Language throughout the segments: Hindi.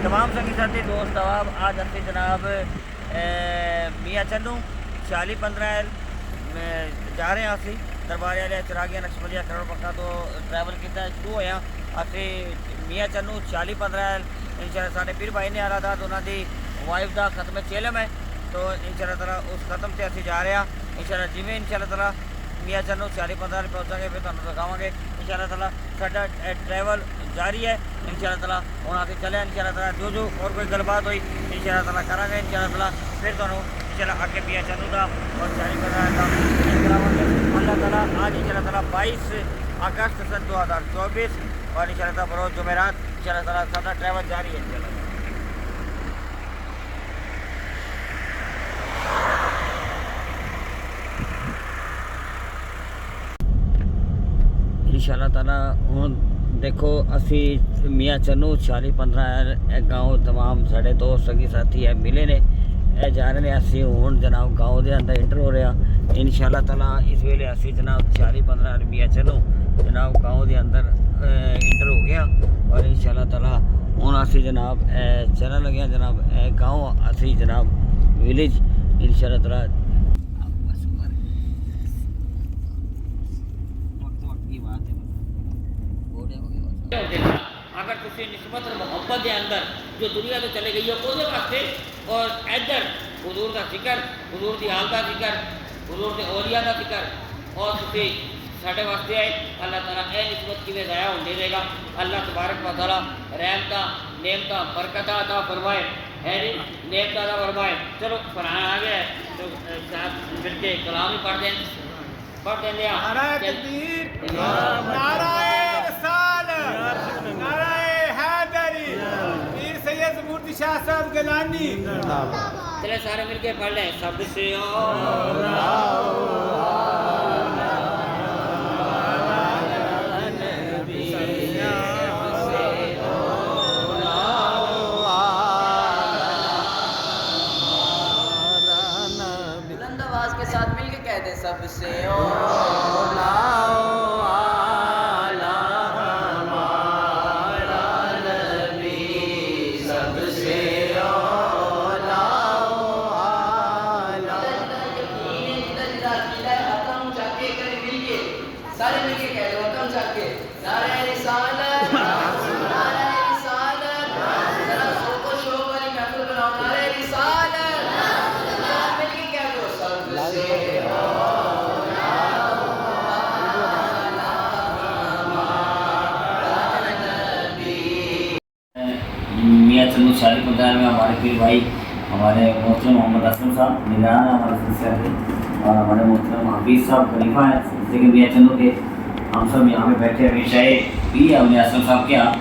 तमाम संगी साथी दोस्त अहबाब आज असि जनाब मियाँ चन्नू 4615 जा रहे हैं। असी दरबार आलिया चिरागिया नक्शबंदिया करोड़ पक्का तो ट्रैवल किया शुरू होया। असी मियाँ चन्नू 4615 इंशाअल्लाह साढ़े पीर भाई ने आला था तो उन्होंने वाइफ का खत्म चेलम है तो इंशाअल्लाह ताला उस खत्म से असी जा रहे हैं। इंशाअल्लाह जिमें इंशाअल्लाह ताला मियाँ चन्नू 4615 पहुँचांगे फिर तुहानू दिखावांगे इंशाअल्लाह ताला। साडा ट्रैवल जारी है इंशाअल्लाह ताला। हुण असीं चले इंशाअल्लाह ताला जो और कोई गलबात हुई इंशाअल्लाह ताला करांगे इंशाअल्लाह ताला। फिर तुहानू इंशाअल्लाह आगे मियाँ चन्नू का और 4615 का करावांगे अल्लाह ताला। आज इंशाअल्लाह ताला 22 अगस्त सन 2024 और इंशाअल्लाह ताला बरोज़ जुमेरात इंशाअल्लाह ताला साडा ट्रैवल जारी है इंशाअल्लाह। इंशाअल्लाह ताला हुण देखो असी मियाँ चन्नू 4615 गाँव तमाम साढ़े दोस्त संगी साथी है मिले ने ए जा रहे हैं। असी हुण जनाब गाँव के अंदर इंटर हो रहा इंशाअल्लाह ताला। इस वेले असी जनाब 4615 मियाँ चन्नू जनाब गाँव के अंदर इंटर हो गया और इंशाअल्लाह ताला हुण असी जनाब चलने लगे जनाब गाँव असी जनाब विलेज इंशाअल्लाह ताला। अगर तुम निस्बत और मोहब्बत के अंदर जो दुनिया तो चले गई है वो वास्ते और इधर हुजूर का जिक्र हुजूर की हाल का जिक्र हुजूर के औलिया का जिक्र और तुम साढ़े वास्ते आए अल्लाह ताला यह निस्बत किमें ज़ाया होने देगा। अल्लाह तबारक व तआला रहमता नेमता बरकत अता फरमाए है नी नेमता अता फरमाए। चलो फरहान आ गया तो साथ मिलके कलाम ही पढ़ दें नाराए तकबीर नाराए रिसालत नाराए हैदरी पीर सैयद मूर्ति शाह साहब गिलानी। चले सारे मिलके पढ़ लें सबसे बुलंद आवाज के साथ मिलके कह दे सबसे सारे मिलके कह दो तुम जाके नारे रिसालत नारे रिसालत जरा शोको शोक वाली महफिल बनाओ नारे रिसालत मिलके कह दो सबसे मियाँ चन्नू 4615 में हमारे पीर भाई हमारे मोहतरम मोहम्मद असलम साहब निगरान है हमारे सिलसिले के और हमारे मोहतरम हफीज़ साहब खलीफा हैं सिलसिले के मियाँ चन्नू के। हम सब यहाँ पे बैठे हमेशा भी हमने असलम साहब के यहाँ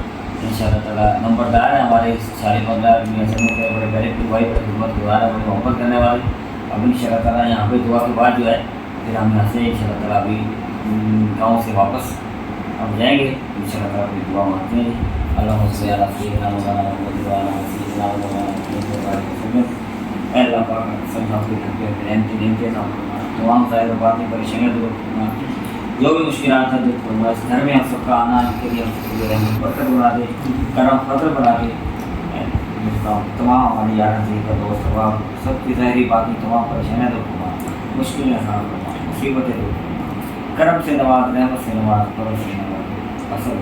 इंशाअल्लाह ताला नंबरदार है हमारे 4615 मियाँ चन्नू के बड़े बड़े पीर भाई बड़े खिदमत गुजार है बड़े मोहब्बत करने वाले। अब इंशाअल्लाह ताला यहाँ पे दुआ के बाद जो है फिर हम यहाँ से इंशाअल्लाह ताला अभी गाँव से वापस अब जाएंगे इंशाअल्लाह ताला अपनी दुआ मांगते हैं। अल्लाह तमाम ज़ाहिर बातें परेशानियाँ दूर करना जो भी मुश्किलात है दूर करना इस घर में हम सबका आना इनके लिए हम सबको रहमत बरकत बना दे करम फजल बना दे। तमाम हमारी यार का दोस्त अहबाब सबकी ज़ाहरी बाकी तमाम परेशानियाँ दूर करना मुश्किलें आसान करना मुसीबतें दूर करना करम से नवाज रहमत से नवाज फजल से नवाज असल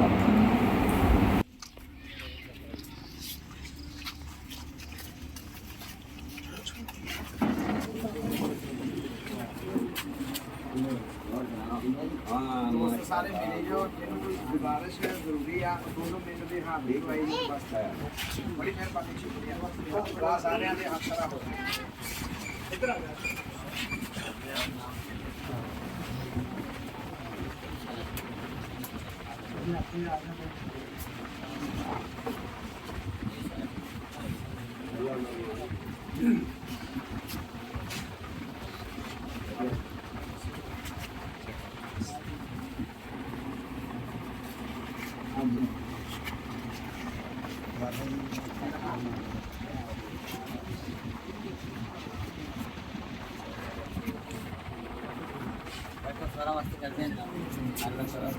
सारे मिले जो जिन्होंने कोई गुजारिश है जरूरी है दोनों मिल के हाँ भी भाई बस है बड़ी मेहरबानी शुक्रिया खुदा सारे आने हाथ खड़ा हो इधर सारा मस्ती करते हैं अल्लाह ताला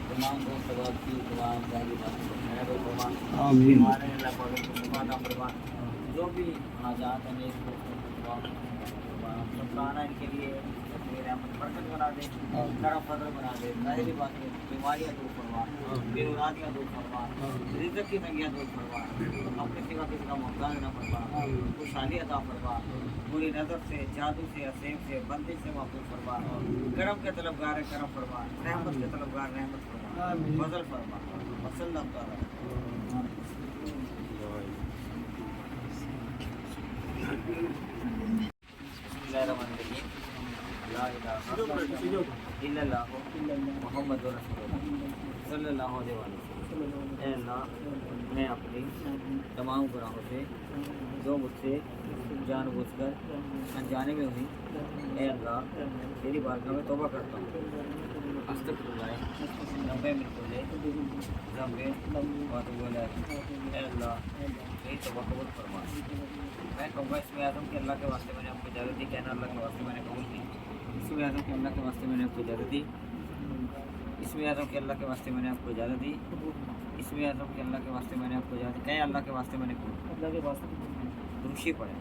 तमाम दोस्त अहबाब की तमाम जारी आमीन। हमारे अल्लाह पाक को सुभान फरमा जो भी हाजात हैं नेक फरमाना इनके लिए अपनी रहमत बरकत बना दे, करम फजल बना दे, ज़ाहिरी बातें बीमारियाँ दूर फरमा, बेरुरादियाँ दूर फरमा, रिज़्क़ की तंगियाँ दूर फरमा, अपने सिवा किसी का मोहताज न फरमा, खुशहाली अता फरमा, बुरी नज़र से, जादू से, असेम से, बंदिश से महफूज फरमा, करम के तलबगार है करम फरमा, रहमत के तलबगार रहमत फरमा, फजल फरमा, वसल्लम ताला। बिस्मिल्लाहिर्रहमानिर्रहीम। ला इलाहा इल्लल्लाह मुहम्मदुर रसूलुल्लाह सल्लल्लाहु अलैहि वसल्लम। ऐ अल्लाह, मैं अपनी तमाम गुनाहों से जो मुझसे जानबूझकर अनजाने में हुई, ऐ अल्लाह तेरी बारगाह में तौबा करता हूँ। अस्तगफिरुल्लाह रब्बे मिन कुल्ली ज़ंबिन व अतूबु इलैह। ऐ अल्लाह मेरी तौबा कबूल फरमा। मैं कहूँगा इसमें आज़म कि अल्लाह के वास्ते मैंने आपको इजाज़त दी, कहना अल्लाह के वास्ते मैंने कबूल की। इसमें आज़म कि अल्लाह के वास्ते मैंने आपको इजाज़त दी, इसमें आज़म कि अल्लाह के वास्ते मैंने आपको इजाज़त दी, इसमें आज़म कि अल्लाह के वास्ते मैंने आपको इजाज़त दी। कहें अल्लाह के वास्ते मैंने अल्लाह के वास्ते दुरुशी पढ़े।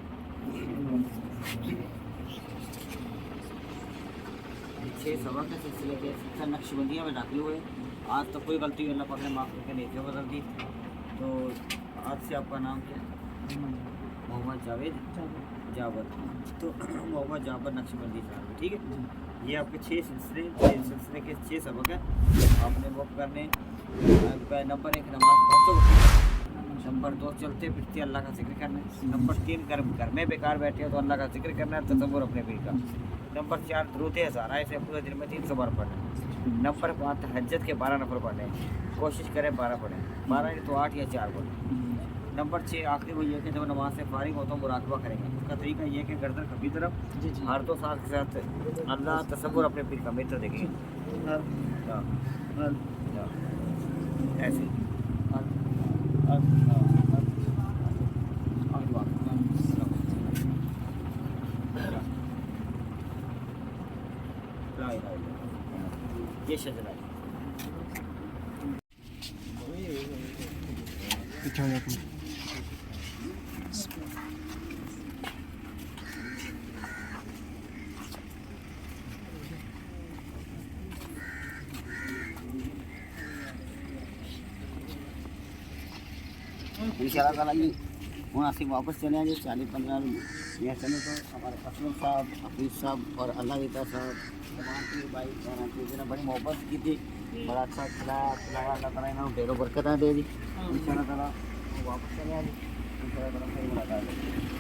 छः सबक के सिलसिले के शिक्षा नक्शबंदियाँ में दाखिल हुए। आज तो कोई गलती अल्लाह पाक ने माफ़ करके नीतियों बदल दी। तो आज से आपका नाम क्या है? मोहम्मद जावेद जावर। तो मोहम्मद जावर नक्शबंदी साहब, ठीक है। ये आपके 6 सिलसिले के 6 सबक हैं। आपने वो करने नंबर 1 नमाज पढ़ो, नंबर 2 चलते फिरते अल्लाह का जिक्र करना है, नंबर 3 घर में बेकार बैठे हो तो अल्लाह का जिक्र करना है, तसव्वुर अपने पीर का, नंबर 4 दुरूद हज़ारा ऐसे पूरे दिन में 300 बार पढ़ना है, नंबर 5 तहज्जुद के 12 नफर पढ़ने हैं, कोशिश करें 12 पढ़ें, 12 नहीं तो 8 या 4 पढ़ें। नंबर 6 आखिरी वो ये कि जब नमाज से फारिग हो तो मुराकबा करेंगे। उसका तरीका ये है कि गर्दन खब्बी तरफ हर 2 साल के साथ अल्लाह तसव्वुर अपने पीर का मित्र देखेंगे। ऐसे ये शजरा है। इंशाअल्लाह ताला जी वहाँ से वापस चले आए 40-15 यहाँ चले तो हमारे असलम साहब, हफीज़ साहब और अल्लाह विता साहब तमाम की भाई ने बड़ी मोहब्बत की थी, बड़ा अच्छा खिलाया पिलाया। अल्लाह ताला इन्होंने ढेरों बरकत दे दी। इंशाअल्लाह ताला वापस चले आए, इंशाअल्लाह ताला फिर मुलाकात है।